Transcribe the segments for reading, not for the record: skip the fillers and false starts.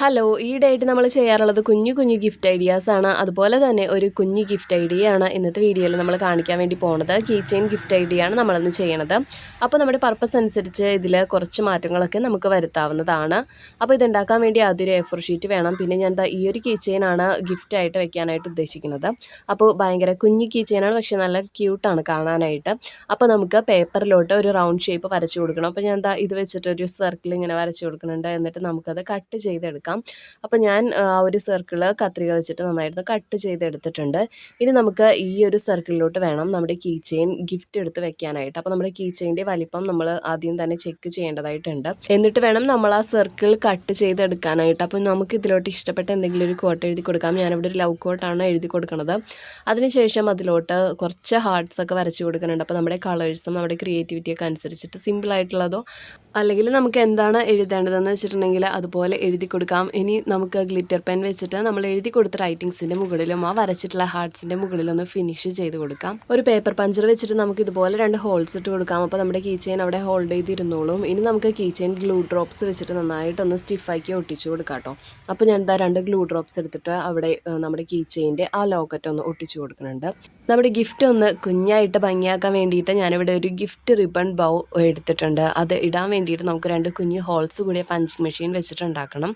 Hello, ഈയിടെയായിട്ട് നമ്മൾ ചെയ്യാറുള്ളത് കുഞ്ഞു കുഞ്ഞു ഗിഫ്റ്റ് ഐഡിയാസാണ്. അതുപോലെ തന്നെ ഒരു കുഞ്ഞു ഗിഫ്റ്റ് ഐഡിയയാണ് ഇന്നത്തെ വീഡിയോയിൽ നമ്മൾ കാണിക്കാൻ വേണ്ടി പോകുന്നത്. കീ ചെയിൻ ഗിഫ്റ്റ് ഐഡിയയാണ് നമ്മളിന്ന് ചെയ്യണത്. അപ്പോൾ നമ്മുടെ പർപ്പസ് അനുസരിച്ച് ഇതിൽ കുറച്ച് മാറ്റങ്ങളൊക്കെ നമുക്ക് വരുത്താവുന്നതാണ്. അപ്പോൾ ഇതുണ്ടാക്കാൻ വേണ്ടി ആദ്യം ഒരു A4 ഷീറ്റ് വേണം. പിന്നെ ഞാൻ ഈ ഒരു കീ ചെയിനാണ് ഗിഫ്റ്റായിട്ട് വെക്കാനായിട്ട് ഉദ്ദേശിക്കുന്നത്. അപ്പോൾ ഭയങ്കര കുഞ്ഞു കീ ചെയിനാണ്, പക്ഷേ നല്ല ക്യൂട്ടാണ് കാണാനായിട്ട്. അപ്പോൾ നമുക്ക് പേപ്പറിലോട്ട് ഒരു റൗണ്ട് ഷേപ്പ് വരച്ചു കൊടുക്കണം. അപ്പോൾ ഞാൻ ഇത് വെച്ചിട്ടൊരു സർക്കിൾ ഇങ്ങനെ വരച്ചു കൊടുക്കുന്നുണ്ട്. എന്നിട്ട് നമുക്കത് കട്ട് ചെയ്തെടുക്കാം. അപ്പോൾ ഞാൻ ഒരു സർക്കിൾ കത്രിക വെച്ചിട്ട് നന്നായിട്ട് കട്ട് ചെയ്തെടുത്തിട്ടുണ്ട്. ഇനി നമുക്ക് ഈ ഒരു സർക്കിളിലോട്ട് വേണം നമ്മുടെ കീ ചെയിൻ ഗിഫ്റ്റ് എടുത്ത് വെക്കാനായിട്ട്. അപ്പോൾ നമ്മുടെ കീ ചെയിൻ്റെ വലിപ്പം നമ്മൾ ആദ്യം തന്നെ ചെക്ക് ചെയ്യേണ്ടതായിട്ടുണ്ട്. എന്നിട്ട് വേണം നമ്മൾ ആ സർക്കിൾ കട്ട് ചെയ്തെടുക്കാനായിട്ട്. അപ്പോൾ നമുക്ക് ഇതിലോട്ട് ഇഷ്ടപ്പെട്ട എന്തെങ്കിലും ഒരു കോട്ട് എഴുതി കൊടുക്കാം. ഞാനിവിടെ ഒരു ലവ് കോട്ടാണ് എഴുതി കൊടുക്കുന്നത്. അതിനുശേഷം അതിലോട്ട് കുറച്ച് ഹാർട്ട്സ് ഒക്കെ വരച്ചു കൊടുക്കുന്നുണ്ട്. അപ്പോൾ നമ്മുടെ കളേഴ്സും നമ്മുടെ ക്രിയേറ്റിവിറ്റിയൊക്കെ അനുസരിച്ചിട്ട് സിമ്പിളായിട്ടുള്ളതോ അല്ലെങ്കിൽ നമുക്ക് എന്താണ് എഴുതേണ്ടതെന്ന് വെച്ചിട്ടുണ്ടെങ്കിൽ അതുപോലെ എഴുതി കൊടുക്കാം. ഇനി നമുക്ക് ഗ്ലിറ്റർ പെൻ വെച്ചിട്ട് നമ്മൾ എഴുതി കൊടുത്ത റൈറ്റിങ്സിൻ്റെ മുകളിലും ആ വരച്ചിട്ടുള്ള ഹാർട്ട്സിൻ്റെ മുകളിലൊന്ന് ഫിനിഷ് ചെയ്ത് കൊടുക്കാം. ഒരു പേപ്പർ പഞ്ചർ വെച്ചിട്ട് നമുക്ക് ഇതുപോലെ 2 ഹോൾസ് ഇട്ട് കൊടുക്കാം. അപ്പോൾ നമ്മുടെ കീ ചെയിൻ അവിടെ ഹോൾഡ് ചെയ്തിരുന്നോളും. ഇനി നമുക്ക് കീ ചെയിൻ ഗ്ലൂ ഡ്രോപ്സ് വെച്ചിട്ട് നന്നായിട്ടൊന്ന് സ്റ്റിഫാക്കി ഒട്ടിച്ചു കൊടുക്കാം കേട്ടോ. അപ്പോൾ ഞാൻ 2 ഗ്ലൂ ഡ്രോപ്സ് എടുത്തിട്ട് അവിടെ നമ്മുടെ കീ ചെയിൻ്റെ ആ ലോക്കറ്റ് ഒന്ന് ഒട്ടിച്ചു കൊടുക്കുന്നുണ്ട്. നമ്മുടെ ഗിഫ്റ്റ് ഒന്ന് കുഞ്ഞായിട്ട് ഭംഗിയാക്കാൻ വേണ്ടിയിട്ട് ഞാനിവിടെ ഒരു ഗിഫ്റ്റ് റിബൺ ബൗ എടുത്തിട്ടുണ്ട്. അത് ഇടാൻ വേണ്ടിയിട്ട് നമുക്ക് 2 കുഞ്ഞ് ഹോൾസ് കൂടിയ പഞ്ചിങ് മെഷീൻ വെച്ചിട്ട് ഉണ്ടാക്കണം.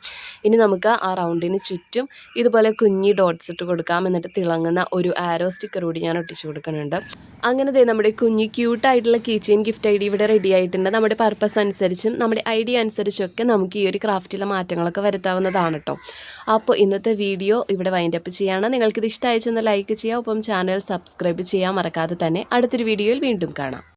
ഇനി നമുക്ക് ആ റൗണ്ടിന് ചുറ്റും ഇതുപോലെ കുഞ്ഞി ഡോട്ട്സ് ഇട്ട് കൊടുക്കാം. എന്നിട്ട് തിളങ്ങുന്ന ഒരു ആരോ സ്റ്റിക്കർ കൂടി ഞാൻ ഒട്ടിച്ചു കൊടുക്കുന്നുണ്ട്. അങ്ങനെ നമ്മുടെ കുഞ്ഞി ക്യൂട്ടായിട്ടുള്ള കീ ചെയിൻ ഗിഫ്റ്റ് ഐഡിയ ഇവിടെ റെഡി ആയിട്ടുണ്ട്. നമ്മുടെ പർപ്പസ് അനുസരിച്ചും നമ്മുടെ ഐഡിയ അനുസരിച്ചൊക്കെ നമുക്ക് ഈ ഒരു ക്രാഫ്റ്റിലെ മാറ്റങ്ങളൊക്കെ വരുത്താവുന്നതാണ് കേട്ടോ. അപ്പോൾ ഇന്നത്തെ വീഡിയോ ഇവിടെ വൈൻഡപ്പ് ചെയ്യാണ്. നിങ്ങൾക്കിത് ഇഷ്ടമായിച്ചെന്ന് ലൈക്ക് ചെയ്യുക. ഒപ്പം ചാനൽ സബ്സ്ക്രൈബ് ചെയ്യാൻ മറക്കാതെ തന്നെ. അടുത്തൊരു വീഡിയോയിൽ വീണ്ടും കാണാം.